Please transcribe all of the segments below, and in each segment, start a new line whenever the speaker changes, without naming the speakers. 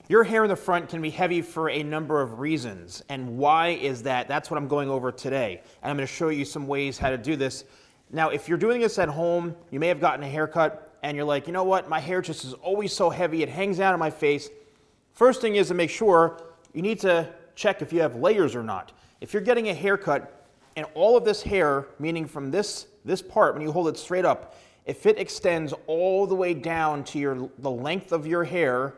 Your hair in the front can be heavy for a number of reasons. And why is that? That's what I'm going over today. And I'm going to show you some ways how to do this. Now, if you're doing this at home, you may have gotten a haircut and you're like, you know what, my hair just is always so heavy, it hangs out on my face. First thing is to make sure you need to check if you have layers or not. If you're getting a haircut and all of this hair, meaning from this part, when you hold it straight up, if it extends all the way down to the length of your hair,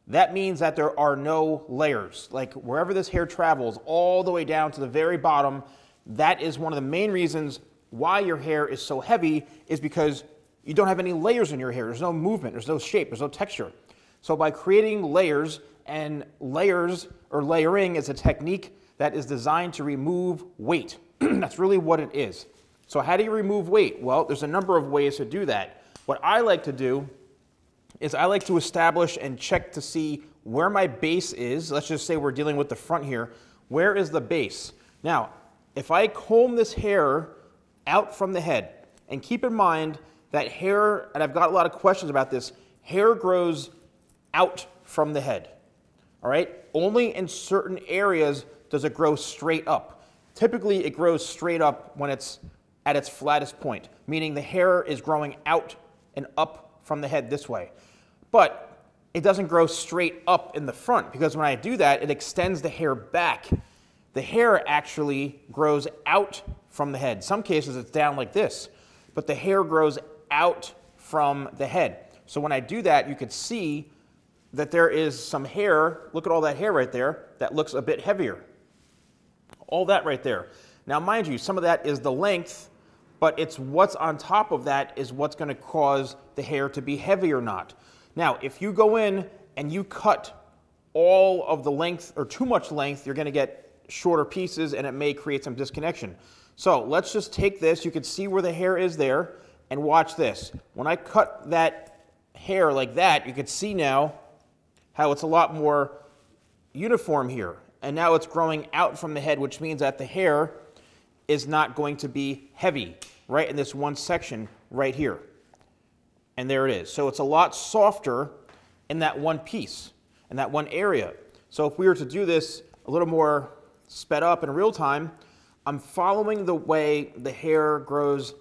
that means that there are no layers. Like wherever this hair travels, all the way down to the very bottom, that is one of the main reasons why your hair is so heavy, is because you don't have any layers in your hair. There's no movement, there's no shape, there's no texture. So by creating layers, and layers or layering is a technique that is designed to remove weight. That's really what it is. So how do you remove weight? Well, there's a number of ways to do that. What I like to do is I like to establish and check to see where my base is. Let's just say we're dealing with the front here. Where is the base? Now, if I comb this hair out from the head, and keep in mind that hair, and I've got a lot of questions about this, hair grows out from the head, all right? Only in certain areas does it grow straight up. Typically, it grows straight up when it's at its flattest point, meaning the hair is growing out and up from the head this way. But it doesn't grow straight up in the front, because when I do that, it extends the hair back. The hair actually grows out from the head. Some cases it's down like this, but the hair grows out from the head. So when I do that, you could see that there is some hair, look at all that hair right there, that looks a bit heavier. All that right there. Now mind you, some of that is the length, but it's what's on top of that is what's going to cause the hair to be heavy or not. Now, if you go in and you cut all of the length or too much length, you're going to get shorter pieces and it may create some disconnection. So let's just take this. You can see where the hair is there, and watch this. When I cut that hair like that, you can see now how it's a lot more uniform here. And now it's growing out from the head, which means that the hair is not going to be heavy right in this one section right here. And there it is. So it's a lot softer in that one piece, in that one area. So if we were to do this a little more sped up in real time, I'm following the way the hair grows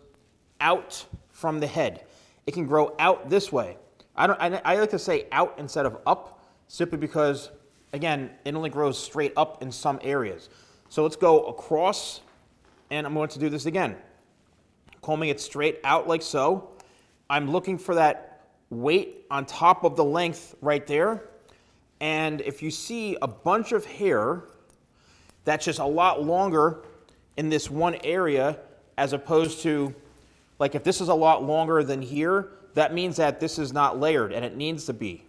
out from the head. It can grow out this way. I like to say out instead of up, simply because, again, it only grows straight up in some areas. So let's go across, and I'm going to do this again. Combing it straight out like so. I'm looking for that weight on top of the length right there. And if you see a bunch of hair that's just a lot longer in this one area, as opposed to, like if this is a lot longer than here, that means that this is not layered, and it needs to be,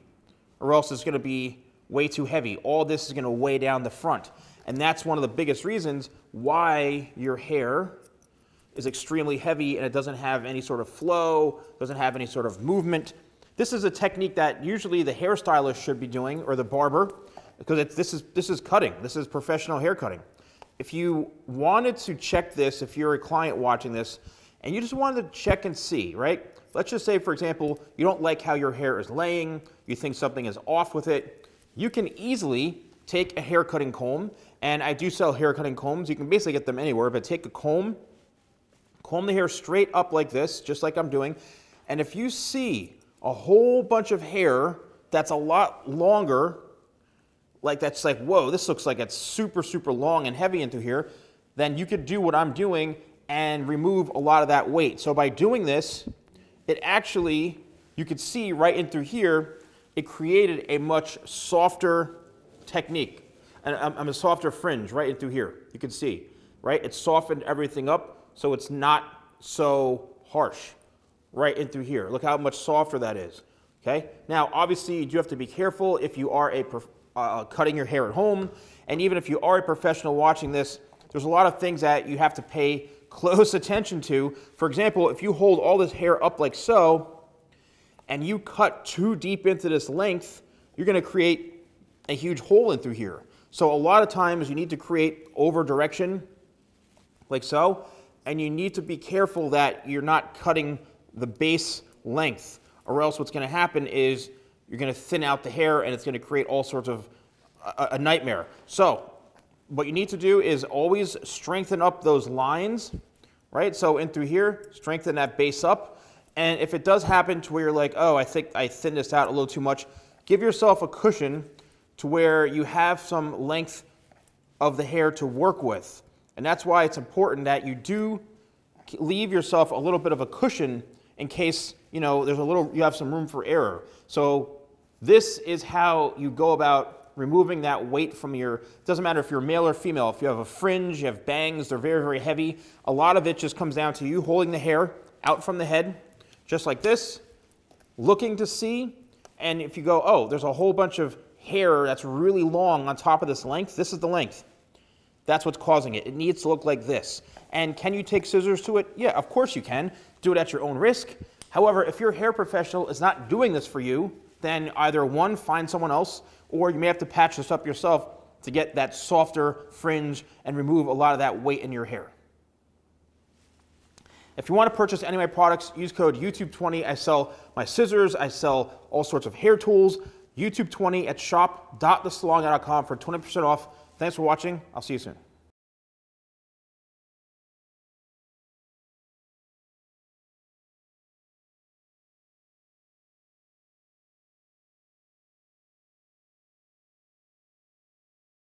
or else it's going to be way too heavy. All this is going to weigh down the front. And that's one of the biggest reasons why your hair is extremely heavy and it doesn't have any sort of flow, doesn't have any sort of movement. This is a technique that usually the hairstylist should be doing, or the barber, because this is cutting. This is professional hair cutting. If you wanted to check this, if you're a client watching this, and you just wanted to check and see, right? Let's just say, for example, you don't like how your hair is laying, you think something is off with it. You can easily take a hair cutting comb, and I do sell hair cutting combs. You can basically get them anywhere, but take a comb the hair straight up like this, just like I'm doing, and if you see a whole bunch of hair that's a lot longer, like that's like, whoa, this looks like it's super, super long and heavy into here, then you could do what I'm doing and remove a lot of that weight. So by doing this, it actually, you could see right in through here, it created a much softer technique, and a softer fringe right in through here. You can see, right? It softened everything up, so it's not so harsh right in through here. Look how much softer that is, okay? Now, obviously, you do have to be careful if you are cutting your hair at home, and even if you are a professional watching this, there's a lot of things that you have to pay close attention to. For example, if you hold all this hair up like so, and you cut too deep into this length, you're going to create a huge hole in through here. So a lot of times you need to create over direction like so, and you need to be careful that you're not cutting the base length, or else what's going to happen is you're going to thin out the hair, and it's going to create all sorts of a nightmare. So what you need to do is always strengthen up those lines, right? So in through here, strengthen that base up. And if it does happen to where you're like, oh, I think I thinned this out a little too much, give yourself a cushion to where you have some length of the hair to work with. And that's why it's important that you do leave yourself a little bit of a cushion in case, you know, you have some room for error. So this is how you go about removing that weight from it doesn't matter if you're male or female. If you have a fringe, you have bangs, they're very, very heavy. A lot of it just comes down to you holding the hair out from the head, just like this, looking to see. And if you go, oh, there's a whole bunch of hair that's really long on top of this length, this is the length. That's what's causing it. It needs to look like this. And can you take scissors to it? Yeah, of course you can. Do it at your own risk. However, if your hair professional is not doing this for you, then either one, find someone else, or you may have to patch this up yourself to get that softer fringe and remove a lot of that weight in your hair. If you want to purchase any of my products, use code YouTube20. I sell my scissors. I sell all sorts of hair tools. YouTube20 at shop.thesalonguy.com for 20% off. Thanks for watching. I'll see you soon.